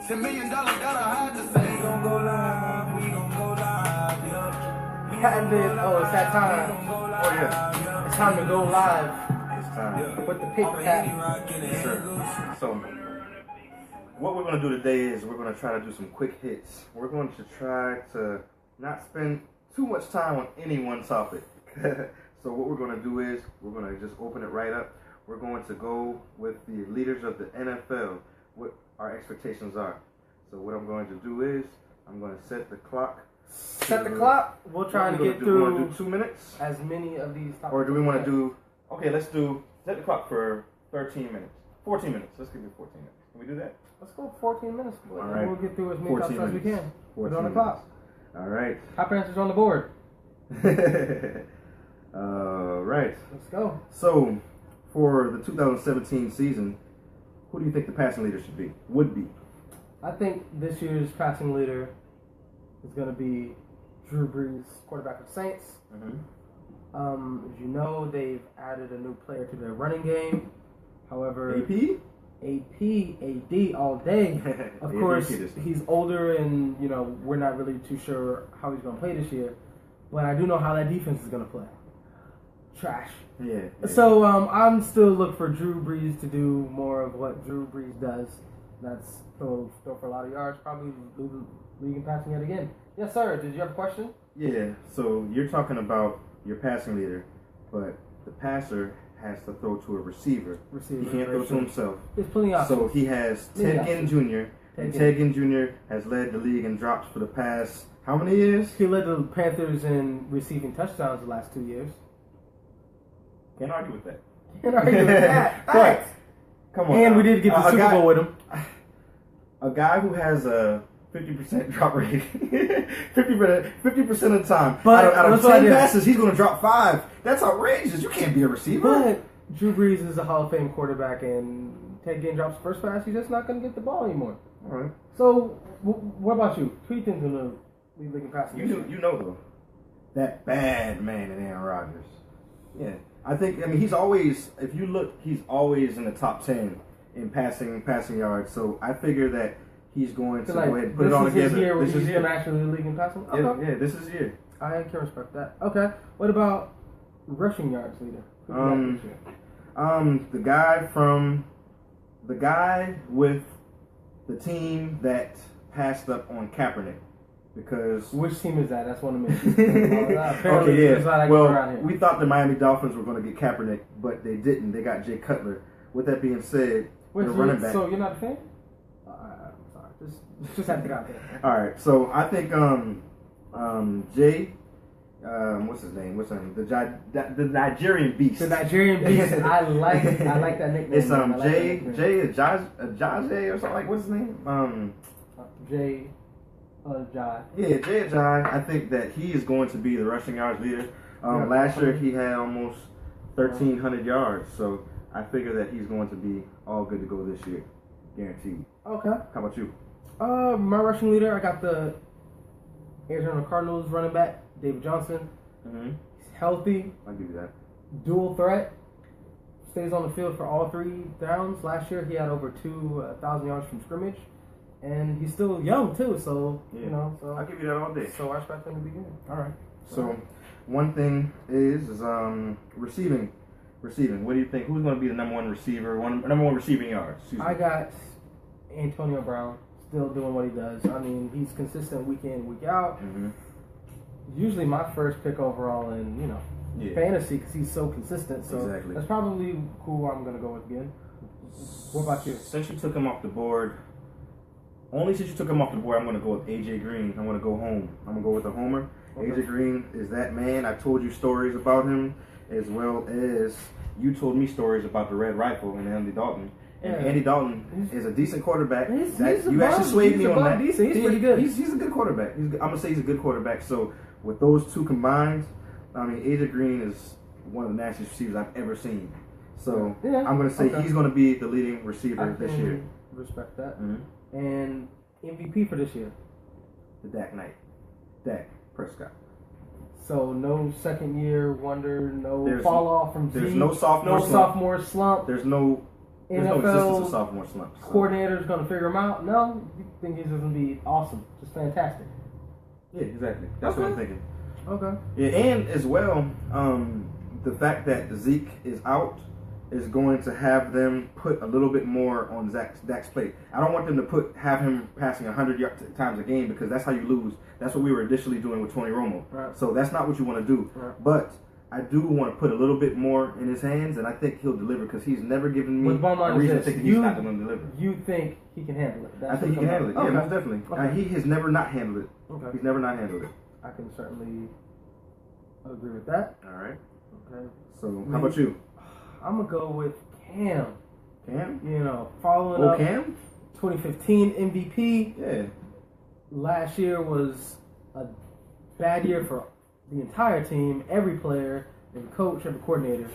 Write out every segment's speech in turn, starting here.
$10 million gotta hide the same. We gon' go live, we gon' go live, yeah. Patented. Oh, it's that time. Oh yeah, It's time to go live it's time. with the paper cap. Yes, sir. So, what we're gonna do today is we're gonna try to do some quick hits. We're going to try to not spend too much time on any one topic. So what we're gonna do is we're gonna just open it right up. We're going to go with the leaders of the NFL, what our expectations are. So what I'm going to do is I'm going to set the clock. Set the clock. We'll try to get through. We want to do 2 minutes, as many of these topics. or do we want to do? Okay, let's do set the clock for 13 minutes, 14 minutes. Let's give it 14 minutes. Can we do that? Let's go 14 minutes. All right. We'll get through as many topics as we can. Put it on the minutes. clock. All right. Top answers on the board. All right. Let's go. So, for the 2017 season, who do you think the passing leader would be? I think this year's passing leader is going to be Drew Brees, quarterback of the Saints. Mm-hmm. As you know, they've added a new player to their running game. However, AP, AD all day. Of course, Peterson. he's older, and we're not really too sure how he's going to play this year. But I do know how that defense is going to play. Trash. Yeah. So I'm still looking for Drew Brees to do more of what Drew Brees does. That's throw for a lot of yards, probably lead in passing yet again. Yes, sir. Did you have a question? Yeah. So you're talking about your passing leader, but the passer has to throw to a receiver. He can't throw to himself. There's plenty of options. So he has Ted Ginn Jr. And Ted Ginn Jr. has led the league in drops for the past how many years? He led the Panthers in receiving touchdowns the last 2 years. Can't argue with that. Can't argue with that. But, come on. And now. we did get the Super Bowl with him. A guy who has a 50% drop rate, 50% of the time. But out of 10 passes, he's going to drop 5. That's outrageous. You can't be a receiver. But Drew Brees is a Hall of Fame quarterback, and Ted Ginn drops the first pass. He's just not going to get the ball anymore. All right. So, what about you? Who do you think is going to lead league in passing? You know though, that bad man in Aaron Rodgers. Yeah. I mean, he's always, if you look, he's always in the top 10 in passing yards. So I figure that he's going to go ahead and put it all together. This is his year. Actually league in passing. Okay. Yeah, this is his year. I can respect that. Okay. What about rushing yards leader? The guy with the team that passed up on Kaepernick. Because which team is that? That's one of them. Okay, yeah. Well, we thought the Miami Dolphins were going to get Kaepernick, but they didn't. They got Jay Cutler. With that being said, the running back. So you're not a fan? Sorry, just had to get out there. All right. So I think Jay. What's his name? The Nigerian Beast. The Nigerian Beast. I like that nickname. It's Jay Ajayi or something like. What's his name? Jay. Jai. Yeah, Jay Ajayi. I think that he is going to be the rushing yards leader. Last year he had almost 1,300 yards, so I figure that he's going to be all good to go this year, guaranteed. Okay. How about you? My rushing leader, I got the Arizona Cardinals running back, David Johnson. Mm-hmm. He's healthy. I'll give you that. Dual threat. Stays on the field for all 3 downs. Last year he had over 2,000 yards from scrimmage. And he's still young too, so So I'll give you that all day. So I expect him to be good. All right. So one thing is receiving. Receiving. What do you think? Who's going to be the number one receiver? Number one receiving yards. I got Antonio Brown still doing what he does. I mean, he's consistent week in, week out. Mm-hmm. Usually my first pick overall in fantasy because he's so consistent. So exactly. That's probably who I'm going to go with again. What about you? Since you took him off the board. I'm going to go with AJ Green. I'm going to go home. I'm going to go with the homer. Okay. AJ Green is that man. I told you stories about him, as well as you told me stories about the Red Rifle and Andy Dalton. And Andy Dalton is a decent quarterback. You actually swayed me on that. He's pretty good. He's a good quarterback. I'm going to say he's a good quarterback. So with those two combined, I mean, AJ Green is one of the nastiest receivers I've ever seen. So I'm going to say he's going to be the leading receiver this year. Respect that. Mm-hmm. And MVP for this year? The Dak Prescott. So no second year wonder, no fall off from There's Z, no sophomore sophomore slump. There's no There's no existence of NFL sophomore slumps. coordinator's going to figure him out? No, you think he's going to be awesome, just fantastic. Yeah, exactly. That's what I'm thinking. Okay. Yeah, and as well, the fact that Zeke is out is going to have them put a little bit more on Dak's plate. I don't want them to have him passing 100 times a game because that's how you lose. That's what we were initially doing with Tony Romo. Right. So that's not what you want to do. Right. But I do want to put a little bit more in his hands, and I think he'll deliver because he's never given me a reason to think he's not going to deliver. You think he can handle it? I think he can handle it. Okay. Yeah, most definitely. Okay. He has never not handled it. Okay. He's never not handled it. I can certainly agree with that. All right. Okay. So how about you? I'm going to go with Cam. Cam? You know, following up Cam? 2015 MVP. Yeah. Last year was a bad year for the entire team, every player, every coach, every coordinator.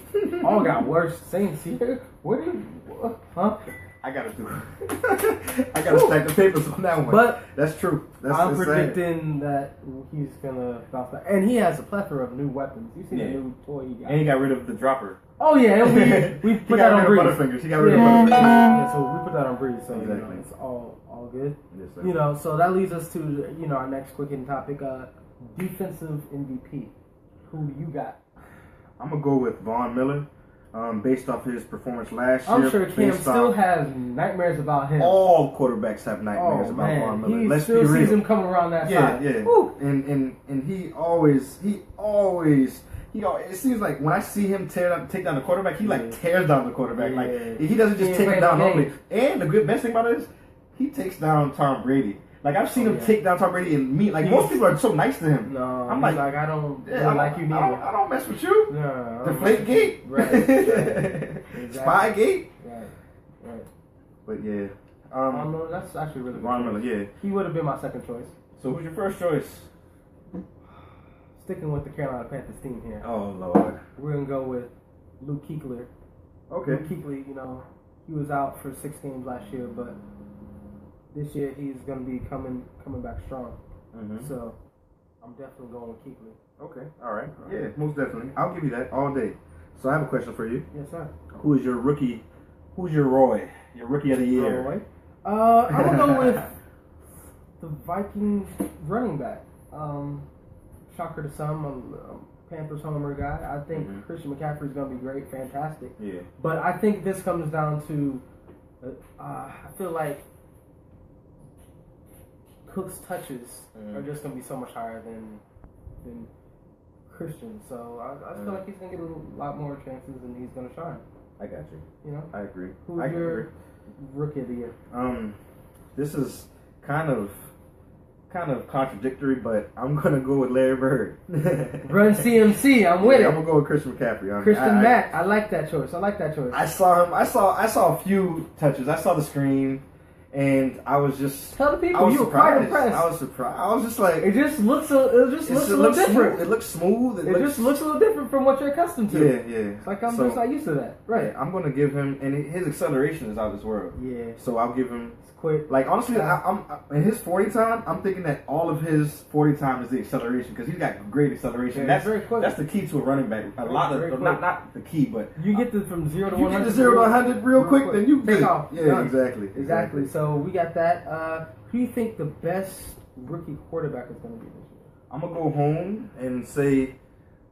All got worse. Saints year. What do you? Huh? I gotta do it. I gotta stack the papers on that one. But that's true. I'm insane. predicting that he's gonna bounce back, and he has a plethora of new weapons. You see the new toy he got. And he got rid of the dropper. Oh yeah, and we put that on Breeze. Butterfingers. He got rid of Butterfingers. Yeah, so we put that on Breeze. So Exactly. you know, it's all good. Yes, sir. You know, so that leads us to our next quick hitting topic: defensive MVP. Who you got? I'm gonna go with Von Miller, based off his performance last year. I'm sure Cam still has nightmares about him. All quarterbacks have nightmares about Von Miller. He Let's still be real. sees him coming around that side. Yeah. Woo. And he always. It seems like when I see him take down the quarterback, he like tears down the quarterback. Yeah. Like he doesn't just He take ain't him down playing only. the game. And the best thing about it is he takes down Tom Brady. Like I've seen him take down Tom Brady and me. Like most people are so nice to him. No, I'm like like I don't yeah, really like you neither. I don't mess with you. No, Deflate gate. Right. Exactly. Spy gate. Right. But yeah. Miller, that's actually really good. Von Miller, yeah. He would have been my second choice. So who's your first choice? Sticking with the Carolina Panthers team here. Oh Lord. We're gonna go with Luke Kuechly. Okay. Luke Kuechly, he was out for 6 games last year, but this year he's gonna be coming back strong. Mm-hmm. So I'm definitely going with Kuechly. Okay. All right. Yeah, most definitely. I'll give you that all day. So I have a question for you. Yes, sir. Who is your rookie? Who's your Roy? Your rookie of the year? Roy. I'm gonna go with the Vikings running back. Shocker to some, I'm a Panthers homer guy. I think Christian McCaffrey's going to be great, fantastic. Yeah. But I think this comes down to, I feel like Cook's touches are just going to be so much higher than Christian. So I feel like he's going to get a lot more chances and he's going to shine. I got you. I agree. Who's your rookie of the year? This is kind of contradictory, but I'm gonna go with Larry Bird. Run CMC, I'm with it. I'm gonna go with Christian McCaffrey. Christian Mack, I like that choice. I saw him. I saw a few touches. I saw the screen, and I was just. Tell the people I was you were surprised. quite impressed. I was surprised. I was just like. It just looks a little different. It looks smooth. It just looks a little different from what you're accustomed to. Yeah. It's like I'm just not used to that. Right. Yeah, I'm gonna give him, and his acceleration is out of this world. Yeah. So I'll give him. Quick. Like honestly, I'm in his 40 time. I'm thinking that all of his 40 time is the acceleration because he's got great acceleration. Yeah, that's very quick. That's the key to a running back. Not the key, but you get from 0 to 100. You get to 0 to 100 real quick, then you take off. Yeah, Done. exactly. So we got that. Who do you think the best rookie quarterback is going to be this year? I'm gonna go home and say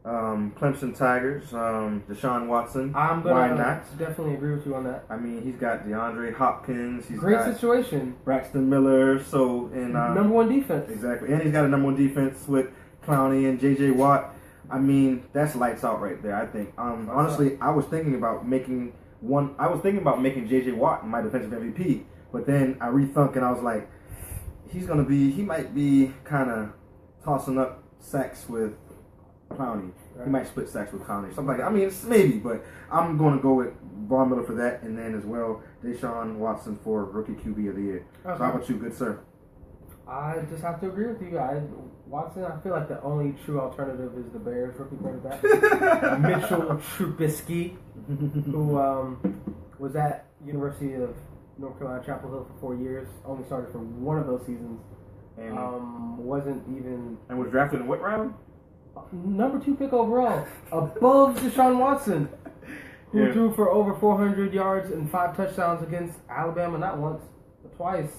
Clemson Tigers, Deshaun Watson. Why not? Definitely agree with you on that. I mean, he's got DeAndre Hopkins. He's great got situation. Braxton Miller. So and number one defense. Exactly, and he's got a number one defense with Clowney and J.J. Watt. I mean, that's lights out right there. I think. Honestly, I was thinking about making J.J. Watt my defensive MVP, but then I rethunk and I was like, he might be kind of tossing up sacks with Clowney. Right. He might split sacks with Clowney. Something like that. I mean, it's maybe, but I'm going to go with Von Miller for that, and then as well, Deshaun Watson for Rookie QB of the Year. Okay. So how about you, good sir? I just have to agree with you. Watson, I feel like the only true alternative is the Bears rookie quarterback, Mitchell Trubisky, who was at University of North Carolina, Chapel Hill for 4 years, only started for one of those seasons, and wasn't even... And was drafted in what round? Number 2 pick overall, above Deshaun Watson, who threw for over 400 yards and 5 touchdowns against Alabama, not once, but twice.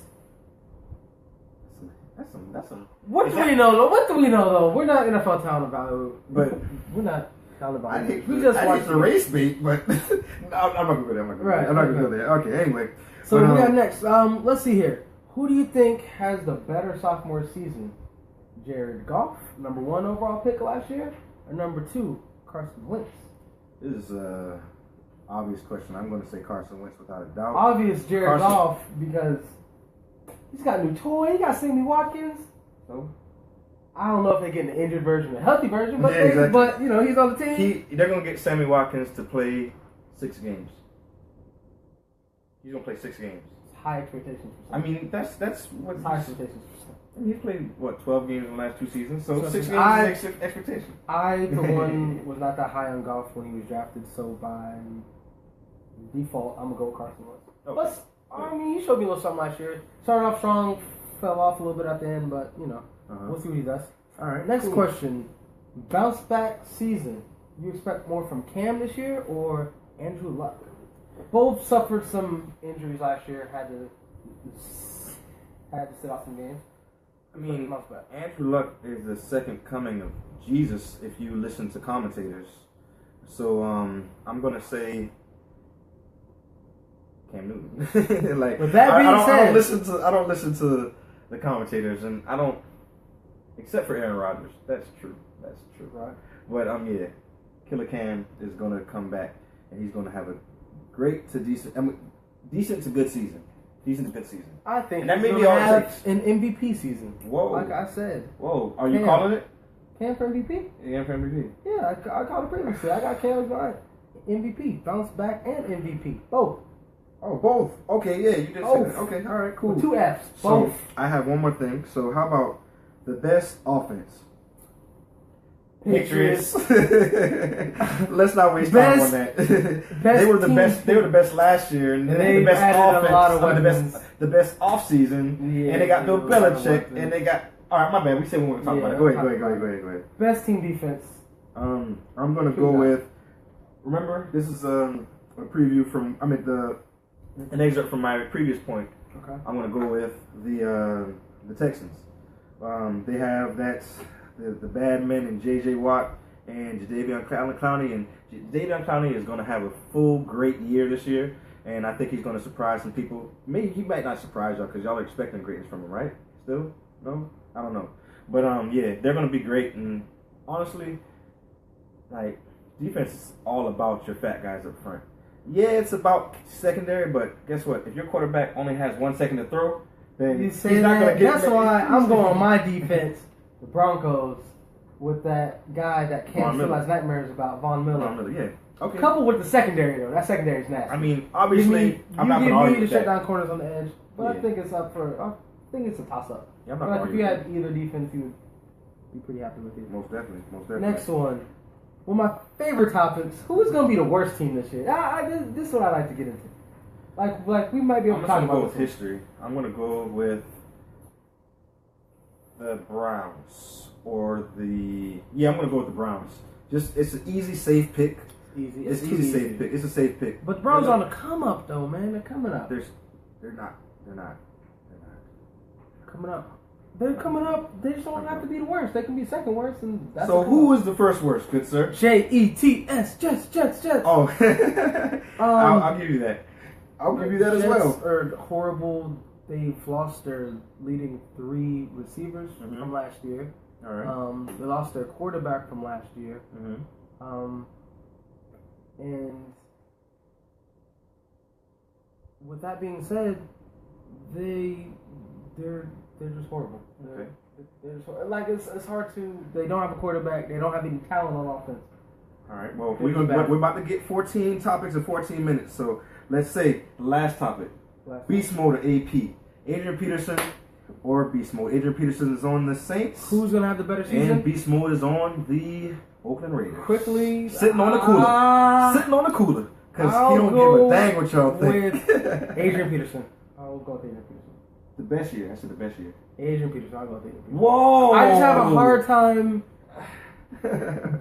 That's some. What do we know though? What do we know though? We're not NFL talent value, but we're not talent value. I hate, we just I watch hate the race beat, but I'm not gonna go there. I'm not gonna go there. Okay, anyway. So we got next. Let's see here. Who do you think has the better sophomore season? Jared Goff, number 1 overall pick last year, or number 2, Carson Wentz? This is an obvious question. I'm going to say Carson Wentz without a doubt. Obvious Jared Goff because he's got a new toy. He got Sammy Watkins. So I don't know if they're getting the injured version or the healthy version, but but you know he's on the team. They're going to get Sammy Watkins to play 6 games. He's going to play 6 games. High expectations for Sammy. I mean that's what high expectations for Sammy. I mean, he's played, 12 games in the last 2 seasons, so 6 games is expectation. I, for one, was not that high on Goff when he was drafted, so by default, I'm going to go with Carson Wentz. Okay. But, I mean, he showed me a little something last year. Started off strong, fell off a little bit at the end, but, you know, we'll see what he does. All right. Next question. Bounce back season. You expect more from Cam this year or Andrew Luck? Both suffered some injuries last year, had to sit out some games. I mean, Andrew Luck is the second coming of Jesus if you listen to commentators. So I'm gonna say Cam Newton. Like, with that being said, I don't listen to the commentators, and I don't, except for Aaron Rodgers. That's true. Right. But yeah, Killer Cam is gonna come back, and he's gonna have a great to decent, decent to good season. Decent to good season. I think and that may be all it takes. An MVP season. Whoa. Like I said. Whoa. Are you calling it? Cam for MVP? Yeah, for MVP. Yeah, I called it previously. I got Cam as my MVP. Bounce back and MVP. Both. Oh, both. Okay, yeah, you did say that. Okay, all right, cool. With 2 F's. Both. So, I have one more thing. So, how about the best offense? Patriots. Let's not waste time on that. They were the best. They were the best last year, and they the best offense. The best off season, and they got Bill Belichick, and they got. All right, my bad. We said we want to talk about it. Go ahead. Best team defense. I'm gonna go with. Remember, this is a preview from. An excerpt from my previous point. Okay. I'm gonna go with the Texans. They have the bad men and J.J. Watt and Jadeveon Clowney, and Jadeveon Clowney is going to have a full great year this year, and I think he's going to surprise some people. Maybe he might not surprise y'all because y'all are expecting greatness from him, right? Still? No? I don't know. But yeah, they're going to be great, and honestly, like, defense is all about your fat guys up front. Yeah, it's about secondary, but guess what? If your quarterback only has 1 second to throw, then he's not going to get. That's why I'm going on my defense. The Broncos with that guy that Cam still has nightmares about, Von Miller. Yeah. Okay. Coupled with the secondary though, that secondary is nasty. I mean, obviously, I'm not going to argue argue with that. Shut down corners on the edge, but yeah. I think it's up for. I think it's a toss up. Yeah, I'm not like if you had either defense, you would be pretty happy with it. Most definitely. Next one. One of my favorite topics. Who is going to be the worst team this year? This is what I like to get into. Like we might be able to talk about with history. I'm going to go with the Browns or I'm going to go with the Browns. Just it's an easy, safe pick. It's easy, safe pick. It's a safe pick. But the Browns are on the come up though, man. They're coming up. They're not coming up. They're coming up. They just don't have to be the worst. They can be second worst, and that's so. Who is the first worst, good sir? Jets. Jets. Oh, I'll give you that. I'll give you that as well. Are horrible. They've lost their leading 3 receivers from last year. All right. They lost their quarterback from last year. And with that being said, they're just horrible. Okay. They're just, like it's hard to. They don't have a quarterback. They don't have any talent on offense. All right. Well, we're about to get 14 topics in 14 minutes. So let's say the last topic. Beast mode or AP. Adrian Peterson or Beast mode. Adrian Peterson is on the Saints. Who's gonna have the better season? And Beast mode is on the Oakland Raiders. Quickly sitting on the cooler. Because he don't give a dang what y'all think. With Adrian Peterson. I'll go with Adrian Peterson. The best year. I said the best year. Adrian Peterson. I'll go with Adrian Peterson. Whoa! I just have a hard time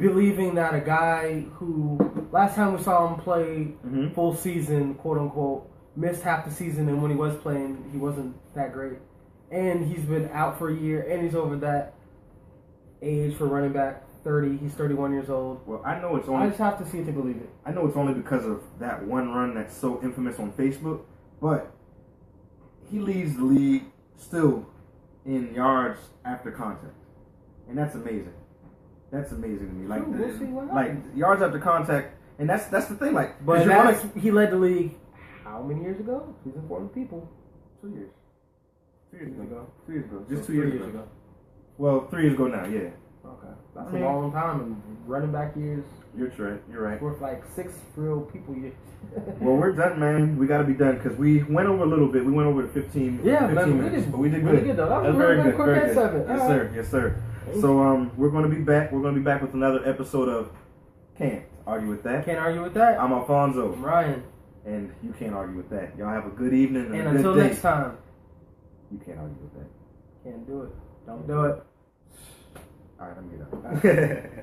believing that a guy who last time we saw him play Mhm. full season, quote unquote, missed half the season, and when he was playing, he wasn't that great. And he's been out for a year, and he's over that age for running back, 30. He's 31 years old. Well, I know it's I only just have to see it to believe it. I know it's only because of that one run that's so infamous on Facebook, but he leads the league still in yards after contact, and that's amazing. That's amazing to me. Like, True, we'll see what like happens. yards after contact, and that's the thing. Like, 'cause But you're that's, running- he led the league how many years ago? He's important people. 2 years. 2 years Years ago. ago. 2 years ago. So Just 2 years 3 ago. Well, 3 years ago now. Yeah. Okay. That's I mean- a long time, and running back years You're right. You're right. worth like 6 real people years. Well, we're done, man. We got to be done because we went over a little bit. We went over the 15 Yeah, 15 man, we minutes, did but we did really good. good, though. That was That's a very real good. quick Very at good. 7. Yes, All sir. right. Yes, sir. So we're going to be back. We're going to be back with another episode of Can't Argue with That. Can't argue with that. I'm Alfonso, I'm Ryan. and you can't argue with that. Y'all have a good evening and, And a good until day. next time, You can't argue with that. can't do it. Don't do it. All right, I'm get out.